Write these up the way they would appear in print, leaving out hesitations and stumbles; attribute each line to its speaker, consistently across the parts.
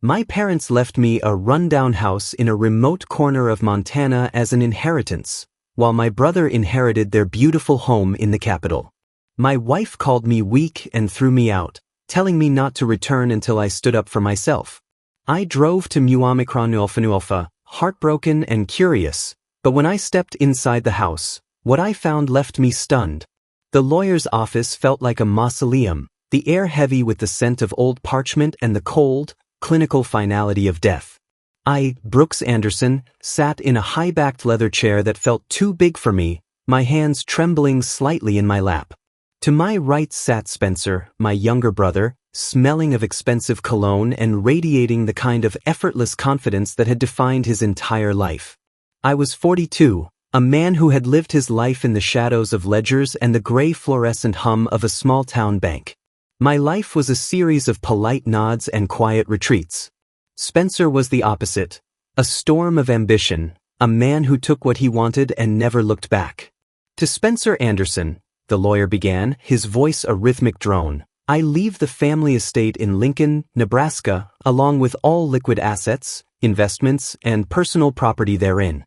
Speaker 1: My parents left me a rundown house in a remote corner of Montana as an inheritance, while my brother inherited their beautiful home in the capital. My wife called me weak and threw me out, telling me not to return until I stood up for myself. I drove to Muamikranulfanualfa, heartbroken and curious, but when I stepped inside the house, what I found left me stunned. The lawyer's office felt like a mausoleum, the air heavy with the scent of old parchment and the cold, clinical finality of death. I, Brooks Anderson, sat in a high-backed leather chair that felt too big for me, my hands trembling slightly in my lap. To my right sat Spencer, my younger brother, smelling of expensive cologne and radiating the kind of effortless confidence that had defined his entire life. I was 42, a man who had lived his life in the shadows of ledgers and the gray fluorescent hum of a small-town bank. My life was a series of polite nods and quiet retreats. Spencer was the opposite, a storm of ambition, a man who took what he wanted and never looked back. To Spencer Anderson, the lawyer began, his voice a rhythmic drone, I leave the family estate in Lincoln, Nebraska, along with all liquid assets, investments, and personal property therein.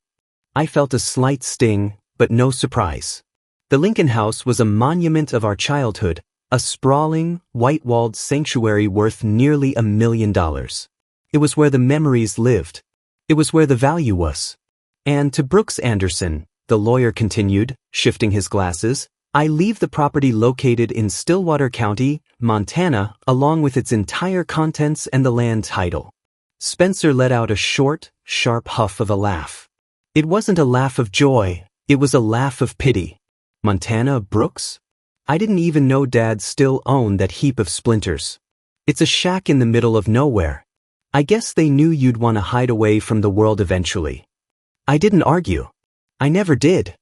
Speaker 1: I felt a slight sting, but no surprise. The Lincoln House was a monument of our childhood, a sprawling, white-walled sanctuary worth nearly $1 million. It was where the memories lived. It was where the value was. And to Brooks Anderson, the lawyer continued, shifting his glasses, I leave the property located in Stillwater County, Montana, along with its entire contents and the land title. Spencer let out a short, sharp huff of a laugh. It wasn't a laugh of joy, it was a laugh of pity. Montana, Brooks? I didn't even know Dad still owned that heap of splinters. It's a shack in the middle of nowhere. I guess they knew you'd want to hide away from the world eventually. I didn't argue. I never did.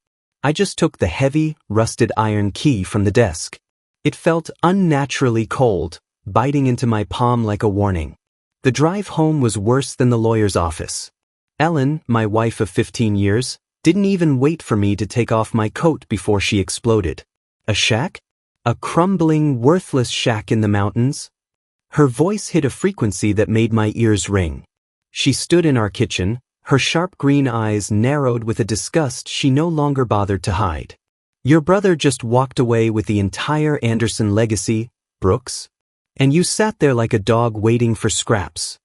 Speaker 1: I just took the heavy, rusted iron key from the desk. It felt unnaturally cold, biting into my palm like a warning. The drive home was worse than the lawyer's office. Ellen, my wife of 15 years, didn't even wait for me to take off my coat before she exploded. A shack? A crumbling, worthless shack in the mountains? Her voice hit a frequency that made my ears ring. She stood in our kitchen, her sharp green eyes narrowed with a disgust she no longer bothered to hide. Your brother just walked away with the entire Anderson legacy, Brooks. And you sat there like a dog waiting for scraps.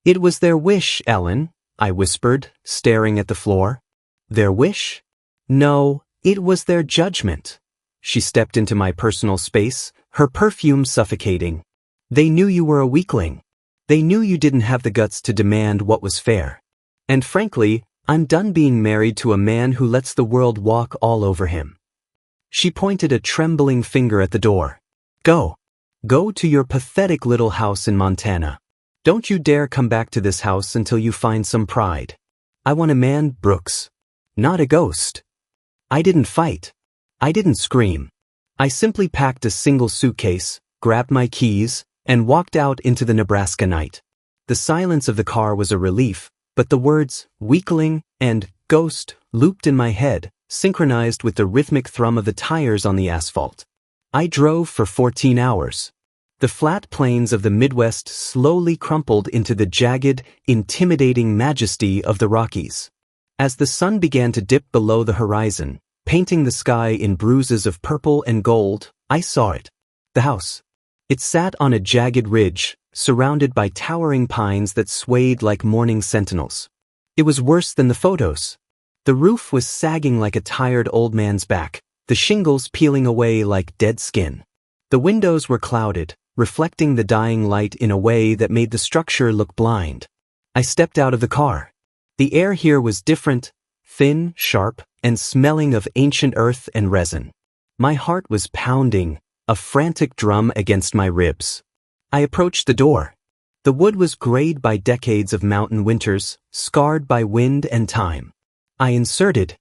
Speaker 1: It was their wish, Ellen, I whispered, staring at the floor. Their wish? No, it was their judgment. She stepped into my personal space, her perfume suffocating. They knew you were a weakling. They knew you didn't have the guts to demand what was fair. And frankly, I'm done being married to a man who lets the world walk all over him. She pointed a trembling finger at the door. Go. Go to your pathetic little house in Montana. Don't you dare come back to this house until you find some pride. I want a man, Brooks. Not a ghost. I didn't fight. I didn't scream. I simply packed a single suitcase, grabbed my keys, and walked out into the Nebraska night. The silence of the car was a relief, but the words, weakling, and ghost, looped in my head, synchronized with the rhythmic thrum of the tires on the asphalt. I drove for 14 hours. The flat plains of the Midwest slowly crumpled into the jagged, intimidating majesty of the Rockies. As the sun began to dip below the horizon, painting the sky in bruises of purple and gold, I saw it. The house. It sat on a jagged ridge, surrounded by towering pines that swayed like morning sentinels. It was worse than the photos. The roof was sagging like a tired old man's back, the shingles peeling away like dead skin. The windows were clouded, reflecting the dying light in a way that made the structure look blind. I stepped out of the car. The air here was different, thin, sharp, and smelling of ancient earth and resin. My heart was pounding, a frantic drum against my ribs. I approached the door. The wood was grayed by decades of mountain winters, scarred by wind and time. I inserted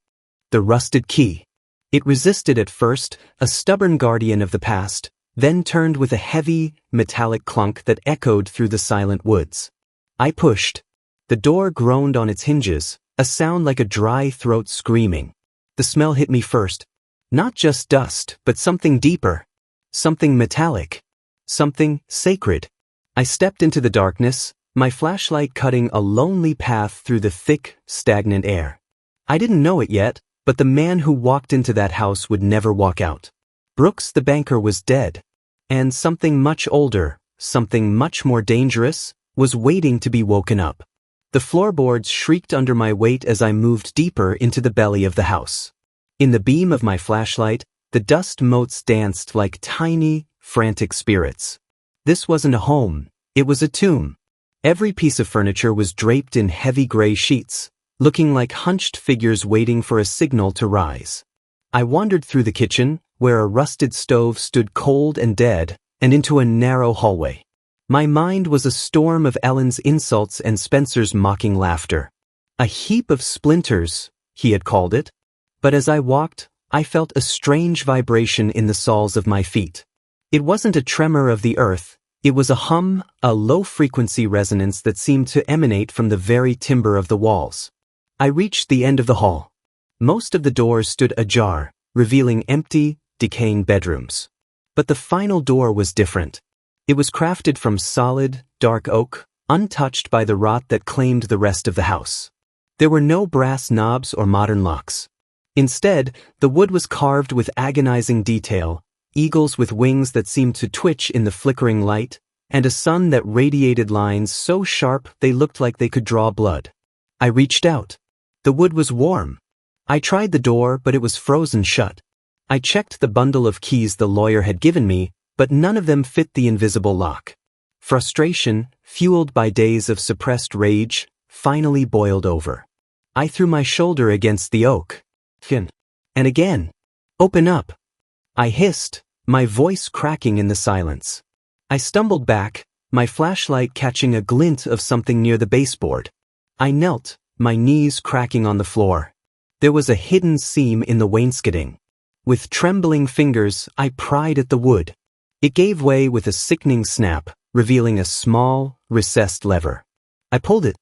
Speaker 1: the rusted key. It resisted at first, a stubborn guardian of the past, then turned with a heavy, metallic clunk that echoed through the silent woods. I pushed. The door groaned on its hinges, a sound like a dry throat screaming. The smell hit me first. Not just dust, but something deeper. Something metallic. Something sacred. I stepped into the darkness, my flashlight cutting a lonely path through the thick, stagnant air. I didn't know it yet, but the man who walked into that house would never walk out. Brooks the banker was dead. And something much older, something much more dangerous, was waiting to be woken up. The floorboards shrieked under my weight as I moved deeper into the belly of the house. In the beam of my flashlight, the dust motes danced like tiny, frantic spirits. This wasn't a home, it was a tomb. Every piece of furniture was draped in heavy gray sheets, looking like hunched figures waiting for a signal to rise. I wandered through the kitchen, where a rusted stove stood cold and dead, and into a narrow hallway. My mind was a storm of Ellen's insults and Spencer's mocking laughter. A heap of splinters, he had called it. But as I walked, I felt a strange vibration in the soles of my feet. It wasn't a tremor of the earth, it was a hum, a low-frequency resonance that seemed to emanate from the very timber of the walls. I reached the end of the hall. Most of the doors stood ajar, revealing empty, decaying bedrooms. But the final door was different. It was crafted from solid, dark oak, untouched by the rot that claimed the rest of the house. There were no brass knobs or modern locks. Instead, the wood was carved with agonizing detail, eagles with wings that seemed to twitch in the flickering light, and a sun that radiated lines so sharp they looked like they could draw blood. I reached out. The wood was warm. I tried the door, but it was frozen shut. I checked the bundle of keys the lawyer had given me, but none of them fit the invisible lock. Frustration, fueled by days of suppressed rage, finally boiled over. I threw my shoulder against the oak. And again. Open up. I hissed, my voice cracking in the silence. I stumbled back, my flashlight catching a glint of something near the baseboard. I knelt, my knees cracking on the floor. There was a hidden seam in the wainscoting. With trembling fingers, I pried at the wood. It gave way with a sickening snap, revealing a small, recessed lever. I pulled it.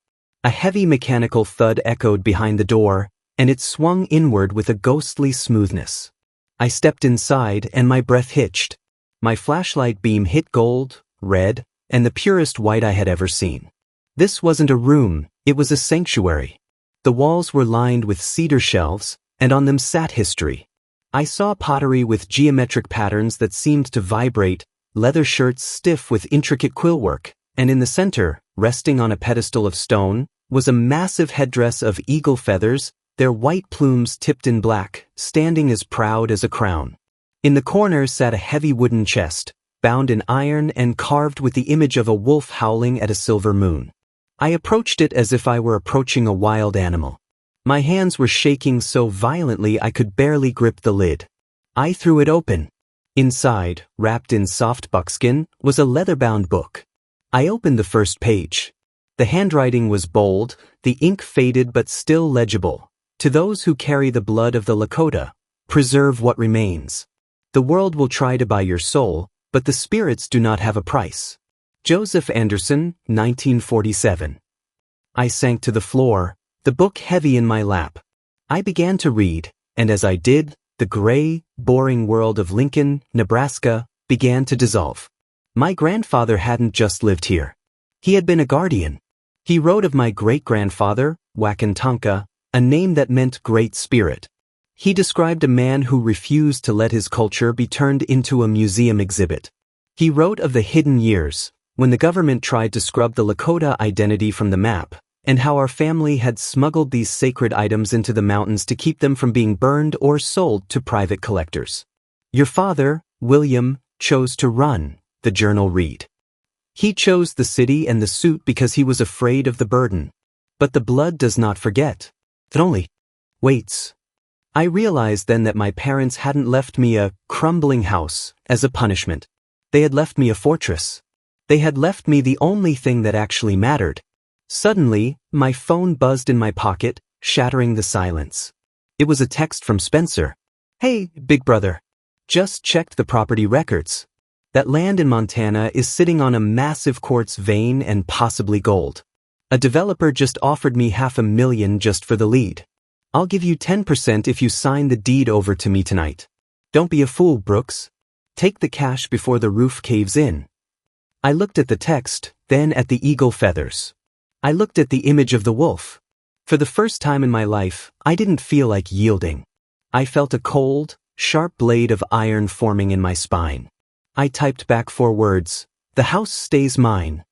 Speaker 1: A heavy mechanical thud echoed behind the door, and it swung inward with a ghostly smoothness. I stepped inside and my breath hitched. My flashlight beam hit gold, red, and the purest white I had ever seen. This wasn't a room, it was a sanctuary. The walls were lined with cedar shelves, and on them sat history. I saw pottery with geometric patterns that seemed to vibrate, leather shirts stiff with intricate quillwork, and in the center, resting on a pedestal of stone, was a massive headdress of eagle feathers, their white plumes tipped in black, standing as proud as a crown. In the corner sat a heavy wooden chest, bound in iron and carved with the image of a wolf howling at a silver moon. I approached it as if I were approaching a wild animal. My hands were shaking so violently I could barely grip the lid. I threw it open. Inside, wrapped in soft buckskin, was a leather-bound book. I opened the first page. The handwriting was bold, the ink faded but still legible. To those who carry the blood of the Lakota, preserve what remains. The world will try to buy your soul, but the spirits do not have a price. Joseph Anderson, 1947. I sank to the floor, the book heavy in my lap. I began to read, and as I did, the gray, boring world of Lincoln, Nebraska, began to dissolve. My grandfather hadn't just lived here. He had been a guardian. He wrote of my great-grandfather, Wakantanka, a name that meant great spirit. He described a man who refused to let his culture be turned into a museum exhibit. He wrote of the hidden years, when the government tried to scrub the Lakota identity from the map, and how our family had smuggled these sacred items into the mountains to keep them from being burned or sold to private collectors. Your father, William, chose to run, the journal read. He chose the city and the suit because he was afraid of the burden. But the blood does not forget. It only waits. I realized then that my parents hadn't left me a crumbling house as a punishment. They had left me a fortress. They had left me the only thing that actually mattered. Suddenly, my phone buzzed in my pocket, shattering the silence. It was a text from Spencer. Hey, big brother. Just checked the property records. That land in Montana is sitting on a massive quartz vein and possibly gold. A developer just offered me $500,000 just for the lead. I'll give you 10% if you sign the deed over to me tonight. Don't be a fool, Brooks. Take the cash before the roof caves in. I looked at the text, then at the eagle feathers. I looked at the image of the wolf. For the first time in my life, I didn't feel like yielding. I felt a cold, sharp blade of iron forming in my spine. I typed back 4 words, "The house stays mine."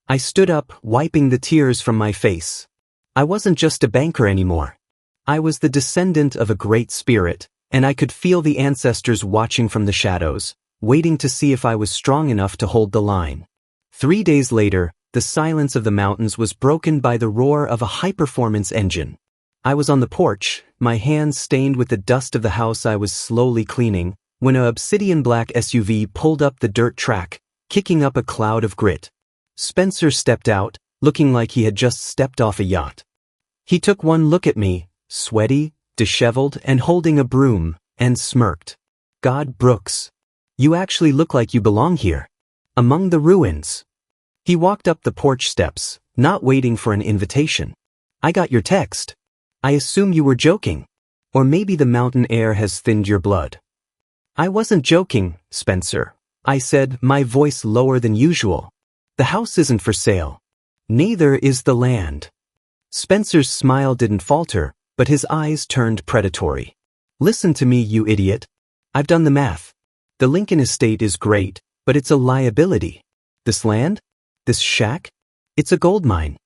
Speaker 1: I stood up, wiping the tears from my face. I wasn't just a banker anymore. I was the descendant of a great spirit, and I could feel the ancestors watching from the shadows, waiting to see if I was strong enough to hold the line. 3 days later, the silence of the mountains was broken by the roar of a high-performance engine. I was on the porch, my hands stained with the dust of the house I was slowly cleaning, when a obsidian-black SUV pulled up the dirt track, kicking up a cloud of grit. Spencer stepped out, looking like he had just stepped off a yacht. He took one look at me, sweaty, disheveled, and holding a broom, and smirked. "God, Brooks. You actually look like you belong here. Among the ruins." He walked up the porch steps, not waiting for an invitation. "I got your text. I assume you were joking. Or maybe the mountain air has thinned your blood." "I wasn't joking, Spencer," I said, my voice lower than usual. "The house isn't for sale. Neither is the land." Spencer's smile didn't falter, but his eyes turned predatory. "Listen to me, you idiot. I've done the math. The Lincoln estate is great, but it's a liability. This land? This shack? It's a gold mine.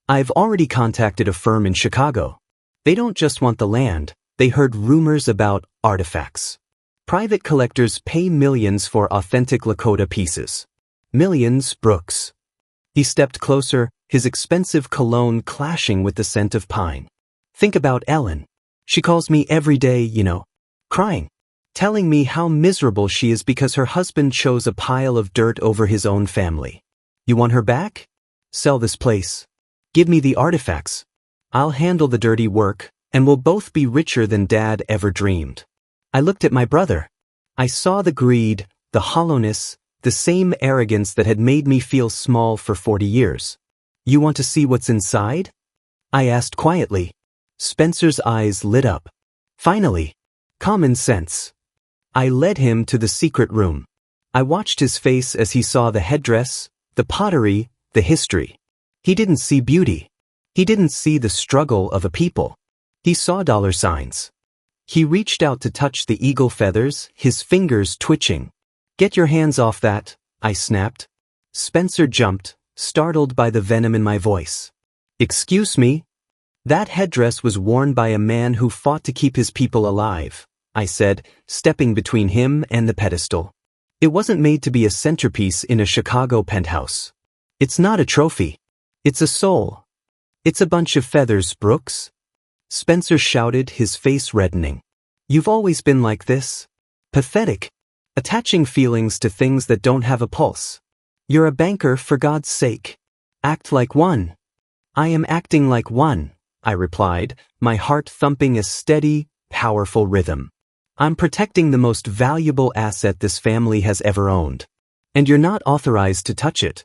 Speaker 1: I've already contacted a firm in Chicago. They don't just want the land, they heard rumors about artifacts. Private collectors pay millions for authentic Lakota pieces. Millions, Brooks." He stepped closer, his expensive cologne clashing with the scent of pine. "Think about Ellen. She calls me every day, crying, telling me how miserable she is because her husband chose a pile of dirt over his own family. You want her back? Sell this place. Give me the artifacts. I'll handle the dirty work, and we'll both be richer than Dad ever dreamed." I looked at my brother. I saw the greed, the hollowness, the same arrogance that had made me feel small for 40 years. "You want to see what's inside?" I asked quietly. Spencer's eyes lit up. Finally, common sense. I led him to the secret room. I watched his face as he saw the headdress, the pottery, the history. He didn't see beauty. He didn't see the struggle of a people. He saw dollar signs. He reached out to touch the eagle feathers, his fingers twitching. "Get your hands off that," I snapped. Spencer jumped, startled by the venom in my voice. "Excuse me?" "That headdress was worn by a man who fought to keep his people alive," I said, stepping between him and the pedestal. "It wasn't made to be a centerpiece in a Chicago penthouse. It's not a trophy. It's a soul. It's a bunch of feathers, Brooks." Spencer shouted, his face reddening. "You've always been like this. Pathetic. Attaching feelings to things that don't have a pulse. You're a banker, for God's sake. Act like one." "I am acting like one," I replied, my heart thumping a steady, powerful rhythm. "I'm protecting the most valuable asset this family has ever owned. And you're not authorized to touch it."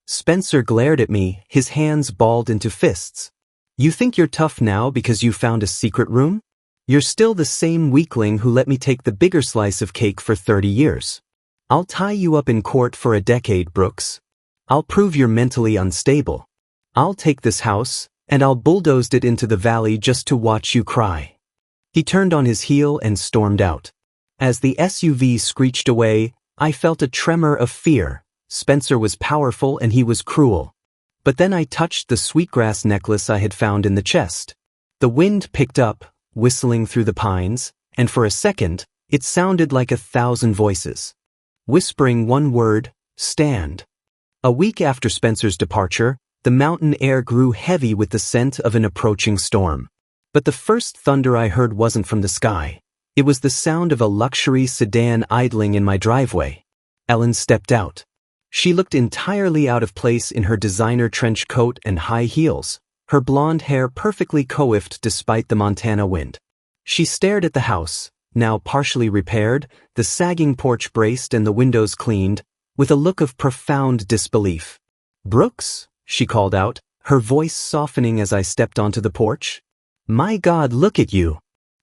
Speaker 1: Spencer glared at me, his hands balled into fists. "You think you're tough now because you found a secret room? You're still the same weakling who let me take the bigger slice of cake for 30 years. I'll tie you up in court for a decade, Brooks. I'll prove you're mentally unstable. I'll take this house, and I'll bulldoze it into the valley just to watch you cry." He turned on his heel and stormed out. As the SUV screeched away, I felt a tremor of fear. Spencer was powerful and he was cruel. But then I touched the sweetgrass necklace I had found in the chest. The wind picked up, whistling through the pines, and for a second, it sounded like 1,000 voices. Whispering one word, "Stand." A week after Spencer's departure, the mountain air grew heavy with the scent of an approaching storm. But the first thunder I heard wasn't from the sky. It was the sound of a luxury sedan idling in my driveway. Ellen stepped out. She looked entirely out of place in her designer trench coat and high heels, her blonde hair perfectly coiffed despite the Montana wind. She stared at the house, now partially repaired, the sagging porch braced and the windows cleaned, with a look of profound disbelief. "Brooks?" she called out, her voice softening as I stepped onto the porch. "My God, look at you."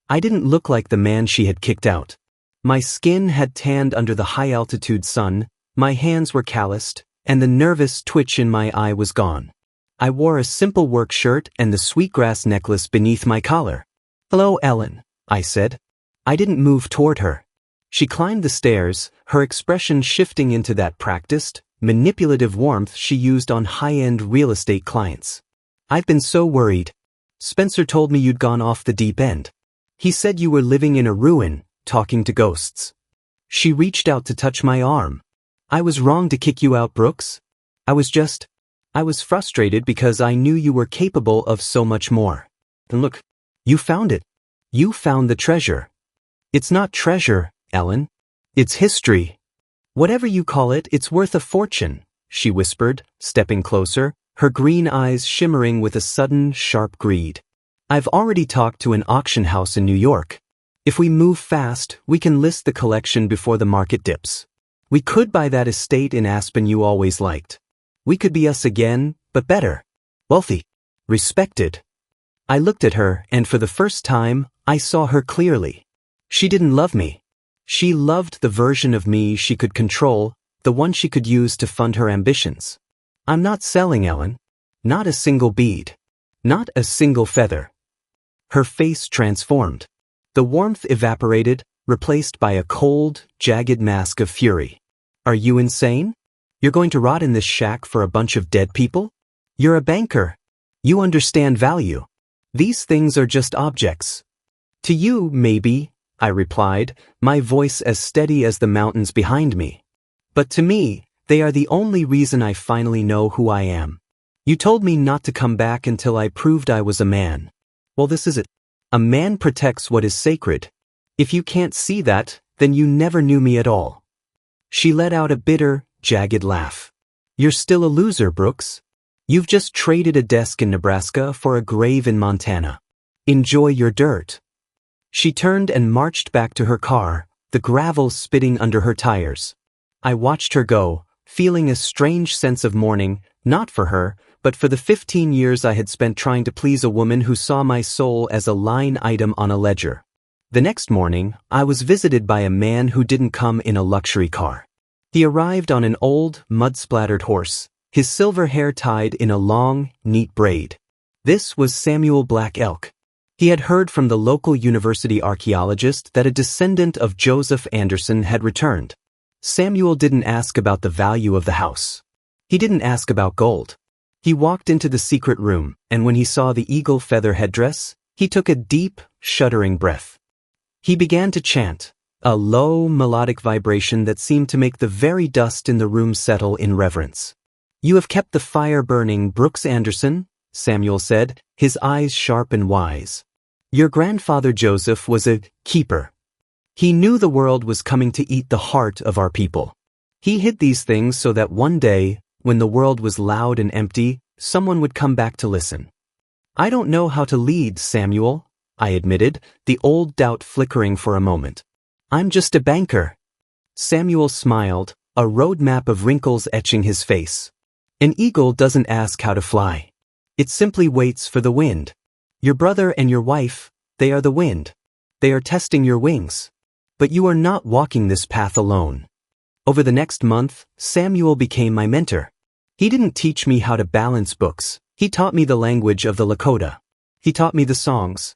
Speaker 1: I didn't look like the man she had kicked out. My skin had tanned under the high-altitude sun, my hands were calloused, and the nervous twitch in my eye was gone. I wore a simple work shirt and the sweetgrass necklace beneath my collar. "Hello, Ellen," I said. I didn't move toward her. She climbed the stairs, her expression shifting into that practiced, manipulative warmth she used on high-end real estate clients. "I've been so worried. Spencer told me you'd gone off the deep end. He said you were living in a ruin, talking to ghosts." She reached out to touch my arm. "I was wrong to kick you out, Brooks. I was frustrated because I knew you were capable of so much more. And look, you found it. You found the treasure." "It's not treasure, Ellen. It's history. Whatever you call it, it's worth a fortune," she whispered, stepping closer, her green eyes shimmering with a sudden, sharp greed. "I've already talked to an auction house in New York. If we move fast, we can list the collection before the market dips. We could buy that estate in Aspen you always liked. We could be us again, but better. Wealthy. Respected." I looked at her, and for the first time, I saw her clearly. She didn't love me. She loved the version of me she could control, the one she could use to fund her ambitions. "I'm not selling, Ellen. Not a single bead. Not a single feather." Her face transformed. The warmth evaporated, replaced by a cold, jagged mask of fury. "Are you insane? You're going to rot in this shack for a bunch of dead people? You're a banker. You understand value. These things are just objects." "To you, maybe," I replied, my voice as steady as the mountains behind me. "But to me, they are the only reason I finally know who I am. You told me not to come back until I proved I was a man. Well, this is it. A man protects what is sacred. If you can't see that, then you never knew me at all." She let out a bitter, jagged laugh. "You're still a loser, Brooks. You've just traded a desk in Nebraska for a grave in Montana. Enjoy your dirt." She turned and marched back to her car, the gravel spitting under her tires. I watched her go, feeling a strange sense of mourning, not for her, but for the 15 years I had spent trying to please a woman who saw my soul as a line item on a ledger. The next morning, I was visited by a man who didn't come in a luxury car. He arrived on an old, mud-splattered horse, his silver hair tied in a long, neat braid. This was Samuel Black Elk. He had heard from the local university archaeologist that a descendant of Joseph Anderson had returned. Samuel didn't ask about the value of the house. He didn't ask about gold. He walked into the secret room, and when he saw the eagle feather headdress, he took a deep, shuddering breath. He began to chant, a low, melodic vibration that seemed to make the very dust in the room settle in reverence. "You have kept the fire burning, Brooks Anderson," Samuel said, his eyes sharp and wise. "Your grandfather Joseph was a keeper. He knew the world was coming to eat the heart of our people. He hid these things so that one day, when the world was loud and empty, someone would come back to listen." "I don't know how to lead, Samuel," I admitted, the old doubt flickering for a moment. "I'm just a banker." Samuel smiled, a roadmap of wrinkles etching his face. "An eagle doesn't ask how to fly. It simply waits for the wind. Your brother and your wife, they are the wind. They are testing your wings. But you are not walking this path alone." Over the next month, Samuel became my mentor. He didn't teach me how to balance books. He taught me the language of the Lakota. He taught me the songs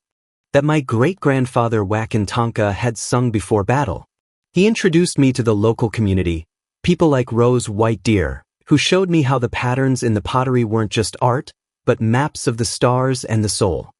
Speaker 1: that my great-grandfather Wakantanka had sung before battle. He introduced me to the local community, people like Rose White Deer, who showed me how the patterns in the pottery weren't just art, but maps of the stars and the soul.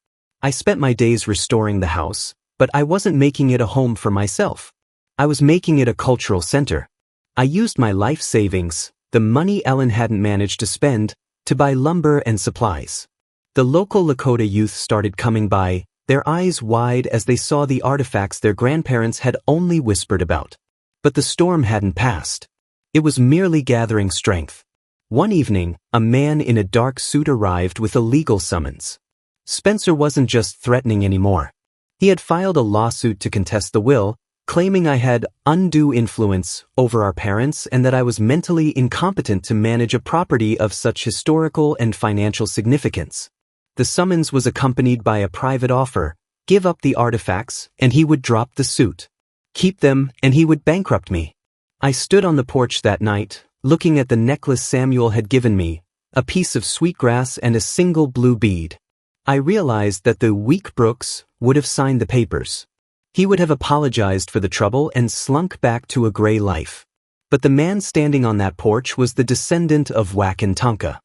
Speaker 1: I spent my days restoring the house, but I wasn't making it a home for myself. I was making it a cultural center. I used my life savings, the money Ellen hadn't managed to spend, to buy lumber and supplies. The local Lakota youth started coming by, their eyes wide as they saw the artifacts their grandparents had only whispered about. But the storm hadn't passed. It was merely gathering strength. One evening, a man in a dark suit arrived with a legal summons. Spencer wasn't just threatening anymore. He had filed a lawsuit to contest the will, claiming I had undue influence over our parents and that I was mentally incompetent to manage a property of such historical and financial significance. The summons was accompanied by a private offer: give up the artifacts, and he would drop the suit. Keep them, and he would bankrupt me. I stood on the porch that night, looking at the necklace Samuel had given me, a piece of sweetgrass and a single blue bead. I realized that the weak Brooks would have signed the papers. He would have apologized for the trouble and slunk back to a gray life. But the man standing on that porch was the descendant of Wack and Tonka.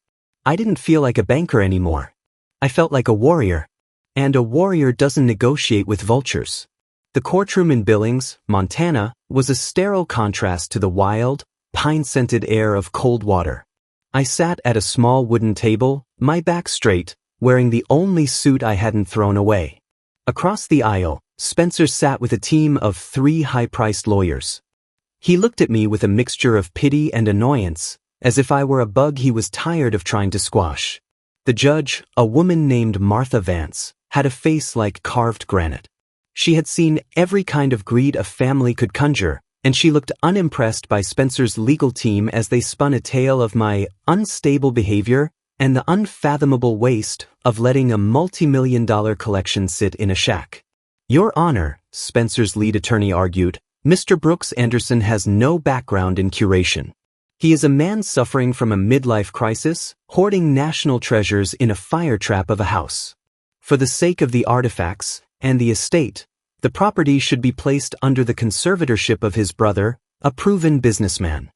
Speaker 1: I didn't feel like a banker anymore. I felt like a warrior. And a warrior doesn't negotiate with vultures. The courtroom in Billings, Montana, was a sterile contrast to the wild, pine-scented air of Coldwater. I sat at a small wooden table, my back straight, wearing the only suit I hadn't thrown away. Across the aisle, Spencer sat with a team of 3 high-priced lawyers. He looked at me with a mixture of pity and annoyance, as if I were a bug he was tired of trying to squash. The judge, a woman named Martha Vance, had a face like carved granite. She had seen every kind of greed a family could conjure, and she looked unimpressed by Spencer's legal team as they spun a tale of my unstable behavior and the unfathomable waste of letting a multi-million-dollar collection sit in a shack. Your Honor, Spencer's lead attorney argued, Mr. Brooks Anderson has no background in curation. He is a man suffering from a midlife crisis, hoarding national treasures in a fire trap of a house. For the sake of the artifacts and the estate, the property should be placed under the conservatorship of his brother, a proven businessman.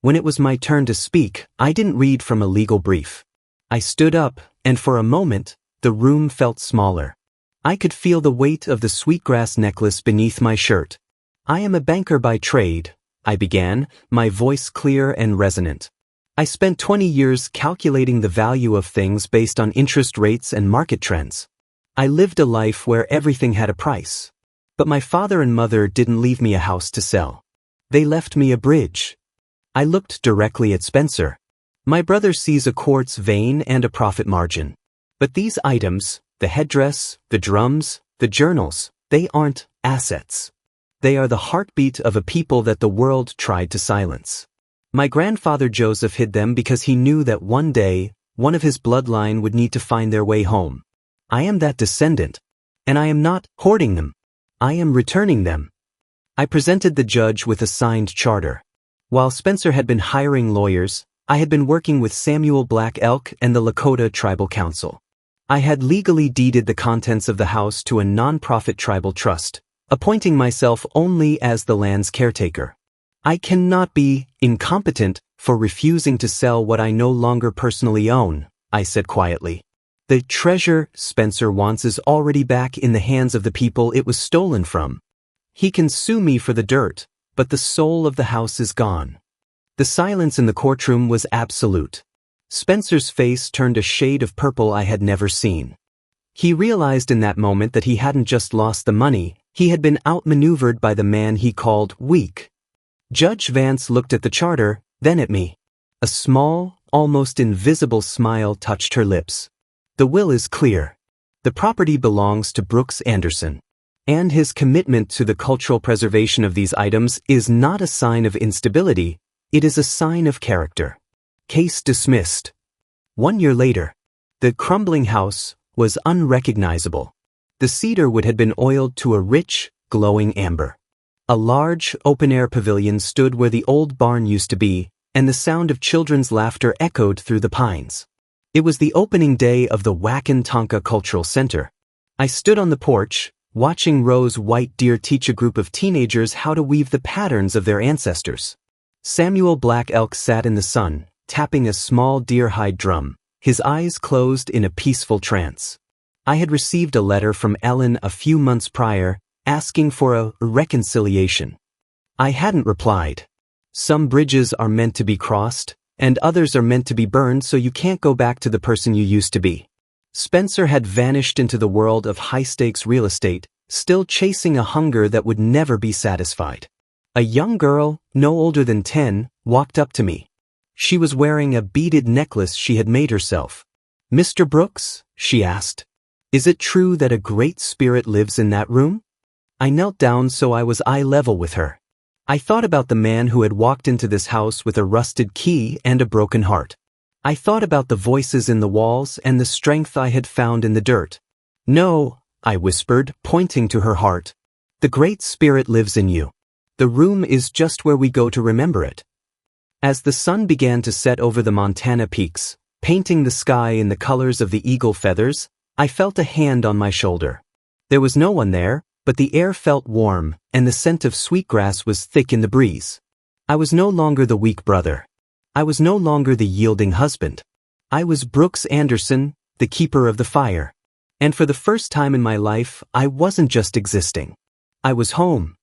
Speaker 1: When it was my turn to speak, I didn't read from a legal brief. I stood up, and for a moment, the room felt smaller. I could feel the weight of the sweetgrass necklace beneath my shirt. I am a banker by trade, I began, my voice clear and resonant. I spent 20 years calculating the value of things based on interest rates and market trends. I lived a life where everything had a price. But my father and mother didn't leave me a house to sell. They left me a bridge. I looked directly at Spencer. My brother sees a quartz vein and a profit margin. But these items, the headdress, the drums, the journals, they aren't assets. They are the heartbeat of a people that the world tried to silence. My grandfather Joseph hid them because he knew that one day, one of his bloodline would need to find their way home. I am that descendant. And I am not hoarding them. I am returning them. I presented the judge with a signed charter. While Spencer had been hiring lawyers, I had been working with Samuel Black Elk and the Lakota Tribal Council. I had legally deeded the contents of the house to a non-profit tribal trust, appointing myself only as the land's caretaker. I cannot be incompetent for refusing to sell what I no longer personally own, I said quietly. The treasure Spencer wants is already back in the hands of the people it was stolen from. He can sue me for the dirt, but the soul of the house is gone. The silence in the courtroom was absolute. Spencer's face turned a shade of purple I had never seen. He realized in that moment that he hadn't just lost the money, he had been outmaneuvered by the man he called weak. Judge Vance looked at the charter, then at me. A small, almost invisible smile touched her lips. The will is clear. The property belongs to Brooks Anderson. And his commitment to the cultural preservation of these items is not a sign of instability, it is a sign of character. Case dismissed. 1 year later, the crumbling house was unrecognizable. The cedar wood had been oiled to a rich, glowing amber. A large, open-air pavilion stood where the old barn used to be, and the sound of children's laughter echoed through the pines. It was the opening day of the Wakan Tonka Cultural Center. I stood on the porch, watching Rose White Deer teach a group of teenagers how to weave the patterns of their ancestors. Samuel Black Elk sat in the sun, tapping a small deer-hide drum, his eyes closed in a peaceful trance. I had received a letter from Ellen a few months prior, asking for a reconciliation. I hadn't replied. Some bridges are meant to be crossed, and others are meant to be burned so you can't go back to the person you used to be. Spencer had vanished into the world of high-stakes real estate, still chasing a hunger that would never be satisfied. A young girl, no older than 10, walked up to me. She was wearing a beaded necklace she had made herself. "Mr. Brooks," she asked, "is it true that a great spirit lives in that room?" I knelt down so I was eye level with her. I thought about the man who had walked into this house with a rusted key and a broken heart. I thought about the voices in the walls and the strength I had found in the dirt. "No," I whispered, pointing to her heart. "The Great Spirit lives in you. The room is just where we go to remember it." As the sun began to set over the Montana peaks, painting the sky in the colors of the eagle feathers, I felt a hand on my shoulder. There was no one there, but the air felt warm, and the scent of sweetgrass was thick in the breeze. I was no longer the weak brother. I was no longer the yielding husband. I was Brooks Anderson, the keeper of the fire. And for the first time in my life, I wasn't just existing. I was home.